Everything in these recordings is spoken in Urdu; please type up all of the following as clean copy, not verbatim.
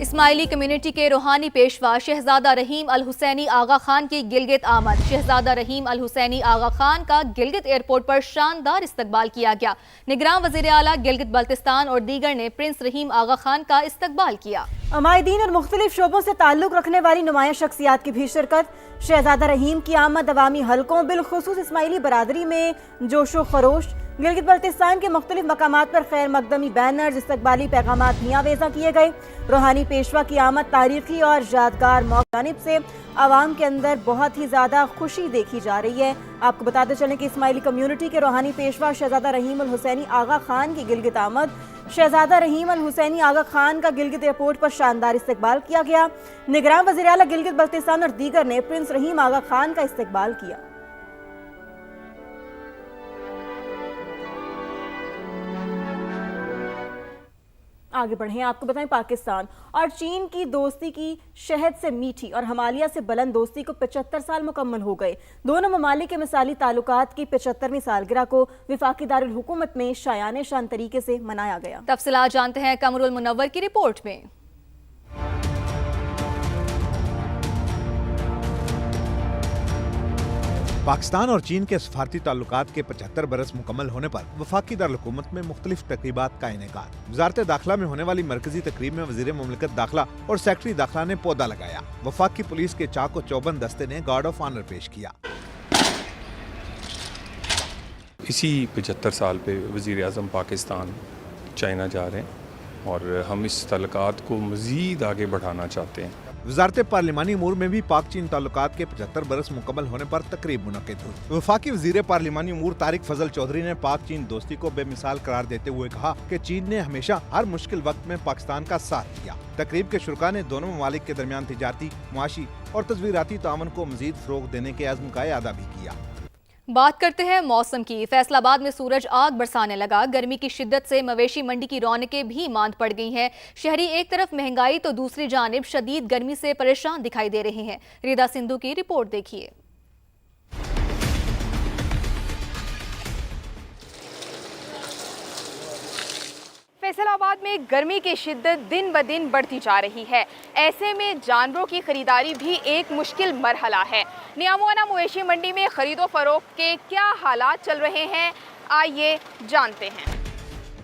اسماعیلی کمیونٹی کے روحانی پیشوا شہزادہ رحیم الحسینی آغا خان کی گلگت آمد۔ شہزادہ رحیم الحسینی آغا خان کا گلگت ایئرپورٹ پر شاندار استقبال کیا گیا۔ نگراں وزیر اعلیٰ گلگت بلتستان اور دیگر نے پرنس رحیم آغا خان کا استقبال کیا۔ عمائدین اور مختلف شعبوں سے تعلق رکھنے والی نمایاں شخصیات کی بھی شرکت۔ شہزادہ رحیم کی آمد عوامی حلقوں بالخصوص اسماعیلی برادری میں جوش و خروش۔ گلگت بلتستان کے مختلف مقامات پر خیر مقدمی بینرز، استقبالی پیغامات بھی آویزاں کیے گئے۔ روحانی پیشوا کی آمد تاریخی اور یادگار موقع جانب سے عوام کے اندر بہت ہی زیادہ خوشی دیکھی جا رہی ہے۔ آپ کو بتاتے چلیں کہ اسماعیلی کمیونٹی کے روحانی پیشوا شہزادہ رحیم الحسینی آغا خان کی گلگت آمد۔ شہزادہ رحیم الحسینی آغا خان کا گلگت ایئرپورٹ پر شاندار استقبال کیا گیا۔ نگراں وزیر اعلیٰ گلگت بلتستان اور دیگر نے پرنس رحیم آغا خان کا استقبال کیا۔ آگے بڑھیں، آپ کو بتائیں پاکستان اور چین کی دوستی کی شہد سے میٹھی اور ہمالیہ سے بلند دوستی کو 75 سال مکمل ہو گئے۔ دونوں ممالک کے مثالی تعلقات کی 75ویں سالگرہ کو وفاقی دارالحکومت میں شایان شان طریقے سے منایا گیا۔ تفصیلات جانتے ہیں قمر المنور کی رپورٹ میں۔ پاکستان اور چین کے سفارتی تعلقات کے 75 برس مکمل ہونے پر وفاقی دارالحکومت میں مختلف تقریبات کا انعقاد۔ وزارت داخلہ میں ہونے والی مرکزی تقریب میں وزیر مملکت داخلہ اور سیکرٹری داخلہ نے پودا لگایا۔ وفاقی پولیس کے چاق و چوبند دستے نے گارڈ آف آنر پیش کیا۔ اسی 75 سال پہ وزیر اعظم پاکستان چائنا جا رہے ہیں اور ہم اس تعلقات کو مزید آگے بڑھانا چاہتے ہیں۔ وزارت پارلیمانی امور میں بھی پاک چین تعلقات کے 75 برس مکمل ہونے پر تقریب منعقد ہوئی۔ وفاقی وزیر پارلیمانی امور طارق فضل چودھری نے پاک چین دوستی کو بے مثال قرار دیتے ہوئے کہا کہ چین نے ہمیشہ ہر مشکل وقت میں پاکستان کا ساتھ دیا۔ تقریب کے شرکاء نے دونوں ممالک کے درمیان تجارتی، معاشی اور تصویراتی تعاون کو مزید فروغ دینے کے عزم کا اعادہ بھی کیا۔ بات کرتے ہیں موسم کی۔ فیصل آباد میں سورج آگ برسانے لگا۔ گرمی کی شدت سے مویشی منڈی کی رونقیں بھی ماند پڑ گئی ہیں۔ شہری ایک طرف مہنگائی تو دوسری جانب شدید گرمی سے پریشان دکھائی دے رہے ہیں۔ ریدا سندھو کی رپورٹ دیکھیے۔ فیصل آباد میں گرمی کی شدت دن بدن بڑھتی جا رہی ہے۔ ایسے میں جانوروں کی خریداری بھی ایک مشکل مرحلہ ہے۔ نیامونا مویشی منڈی میں خرید و فروخت کے کیا حالات چل رہے ہیں، آئیے جانتے ہیں۔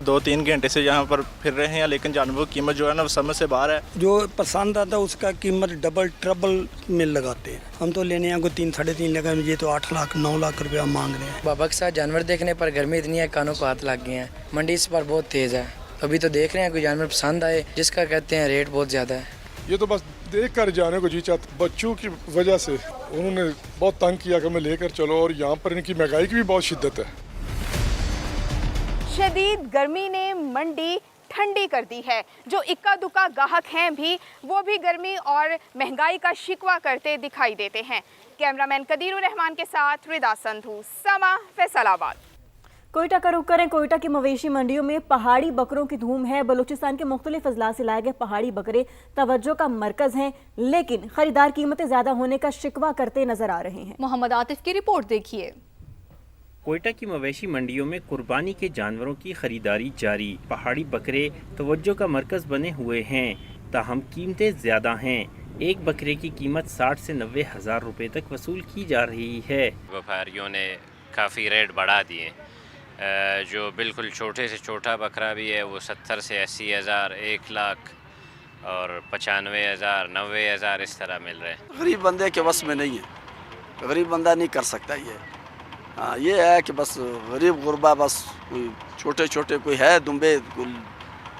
2-3 گھنٹے سے یہاں پر پھر رہے ہیں، لیکن جانوروں کی قیمت جو ہے نا وہ سمجھ سے باہر ہے۔ جو پسند آتا ہے اس کا قیمت ڈبل ٹربل میں لگاتے ہیں۔ ہم تو لینے ہیں کو 3-3.5 لگا، یہ تو 8 لاکھ 9 لاکھ روپیہ مانگ رہے ہیں۔ بابا کے ساتھ جانور دیکھنے پر گرمی اتنی ہے کانوں کو ہاتھ لگ گئے ہیں۔ منڈی اس پر بہت تیز ہے، ابھی تو دیکھ رہے ہیں کوئی جانور پسند آئے جس کا کہتے ہیں ریٹ بہت زیادہ ہے۔ یہ تو بس دیکھ کر جانے کو جی چاہتا، بچوں کی وجہ سے انہوں نے بہت تنگ کیا کہ میں لے کر چلو، اور یہاں پر ان کی مہنگائی کی بھی بہت شدت ہے۔ شدید گرمی نے منڈی ٹھنڈی کر دی ہے۔ جو اکا دکا گاہک ہیں بھی وہ بھی گرمی اور مہنگائی کا شکوہ کرتے دکھائی دیتے ہیں۔ کیمرامین قدیر الرحمان کے ساتھ ردا سندھو، سما، فیصل آباد۔ کوئٹہ کا رخ کریں۔ کوئٹہ کی مویشی منڈیوں میں پہاڑی بکروں کی دھوم ہے۔ بلوچستان کے مختلف اضلاع سے لائے گئے پہاڑی بکرے توجہ کا مرکز ہیں، لیکن خریدار قیمتیں زیادہ ہونے کا شکوہ کرتے نظر آ رہے ہیں۔ محمد عاطف کی رپورٹ دیکھیے۔ کوئٹہ کی مویشی منڈیوں میں قربانی کے جانوروں کی خریداری جاری۔ پہاڑی بکرے توجہ کا مرکز بنے ہوئے ہیں، تاہم قیمتیں زیادہ ہیں۔ ایک بکرے کی قیمت 60 سے 90 ہزار روپے تک وصول کی جا رہی ہے۔ وپاریوں نے کافی ریٹ بڑھا دیے۔ جو بالکل چھوٹے سے چھوٹا بکرا بھی ہے وہ 70 سے 80 ہزار، 1 لاکھ اور 95 ہزار، 90 ہزار اس طرح مل رہے ہیں۔ غریب بندے کے وس میں نہیں ہے، غریب بندہ نہیں کر سکتا یہ ہے کہ بس غریب غربا بس کوئی چھوٹے چھوٹے کوئی ہے دمبے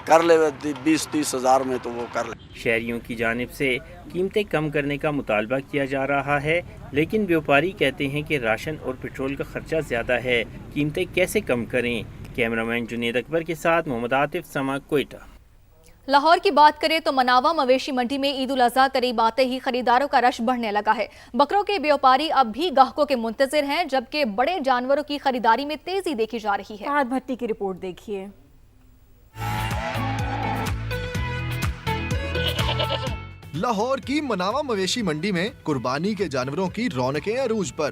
کر لے 20-30 ہزار میں تو وہ کر لے۔ شہریوں کی جانب سے قیمتیں کم کرنے کا مطالبہ کیا جا رہا ہے، لیکن بیوپاری کہتے ہیں کہ راشن اور پیٹرول کا خرچہ زیادہ ہے، قیمتیں کیسے کم کریں۔ کیمرامین جنید اکبر کے ساتھ محمد عاطف، سما، کوئٹہ۔ لاہور کی بات کریں تو مناوا مویشی منڈی میں عید الاضحیٰ قریب آتے ہی خریداروں کا رش بڑھنے لگا ہے۔ بکروں کے بیوپاری اب بھی گاہکوں کے منتظر ہیں، جبکہ بڑے جانوروں کی خریداری میں تیزی دیکھی جا رہی ہے۔ فہد بھٹی کی رپورٹ دیکھیے۔ لاہور کی مناوا مویشی منڈی میں قربانی کے جانوروں کی رونقیں عروج پر۔